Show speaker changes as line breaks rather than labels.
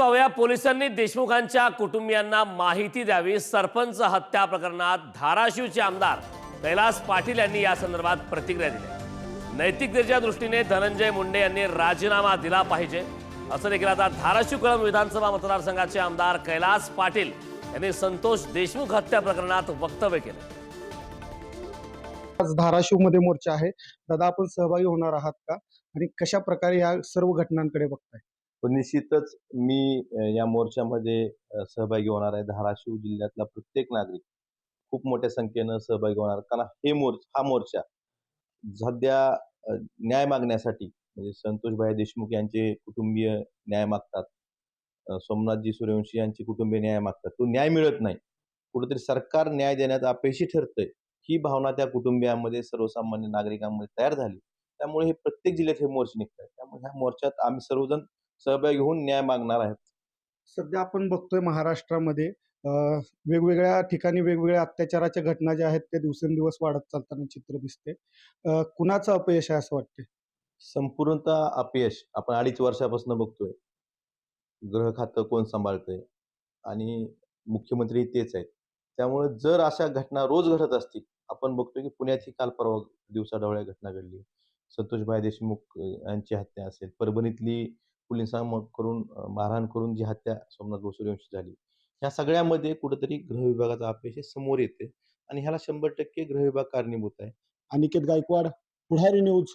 पाहूया, पोलिसांनी देशमुखांच्या कुटुंबियांना माहिती द्यावी। सरपंच हत्या प्रकरणात धाराशिवचे आमदार कैलास पाटील यांनी या संदर्भात प्रतिक्रिया दिली। नैतिकतेच्या दृष्टीने धनंजय मुंडे यांनी राजीनामा दिला पाहिजे असं देखील आता धाराशिव कळंब विधानसभा मतदारसंघाचे आमदार कैलास पाटील यांनी संतोष देशमुख हत्या प्रकरणात वक्तव्य केले।
आज धाराशिव मध्ये मोर्चा आहे दादा, आपण सहभागी होणार आहात का आणि कशा प्रकारे या सर्व घटनांकडे बघताय?
पण निश्चितच मी या मोर्चामध्ये सहभागी होणार आहे। धाराशिव जिल्ह्यातला प्रत्येक नागरिक खूप मोठ्या संख्येनं सहभागी होणार, कारण हा मोर्चा सध्या न्याय मागण्यासाठी, म्हणजे संतोषभाई देशमुख यांचे कुटुंबीय न्याय मागतात, सोमनाथजी सूर्यवंशी यांचे कुटुंबीय न्याय मागतात। तो न्याय मिळत नाही, कुठेतरी सरकार न्याय देण्यात अपयशी ठरतंय, ही भावना त्या कुटुंबियांमध्ये, सर्वसामान्य नागरिकांमध्ये तयार झाली। त्यामुळे हे प्रत्येक जिल्ह्यात हे मोर्चे निघतात। त्यामुळे ह्या मोर्चात आम्ही सर्वजण सहभागी होऊन न्याय मागणार आहेत।
सध्या आपण बघतोय महाराष्ट्रामध्ये वेगवेगळ्या ठिकाणी वेगवेगळ्या अत्याचाराच्या घटना ज्या आहेत ते दिवसेंदिवस वाढत चालताना चित्र दिसते। कुणाचं अपयश आहे असं वाटते?
संपूर्णतः अपयश आपण 2.5 वर्षापासून बघतोय। गृह खातं कोण सांभाळतंय आणि मुख्यमंत्री तेच आहेत। त्यामुळे जर अशा घटना रोज घडत असतील, आपण बघतोय की पुण्यातही काल परवा दिवसाढवळ्या घटना घडली, संतोषभाई देशमुख यांची हत्या असेल, परभणीतली पोलिसांकडून मारहाण करून जी हत्या सोमनाथ सूर्यवंशी झाली, ह्या सगळ्यामध्ये कुठेतरी गृह विभागाचा अपयश हे समोर येते आणि ह्याला 100% गृह विभाग कारणीभूत आहे।
अनिकेत गायकवाड, पुढारी न्यूज।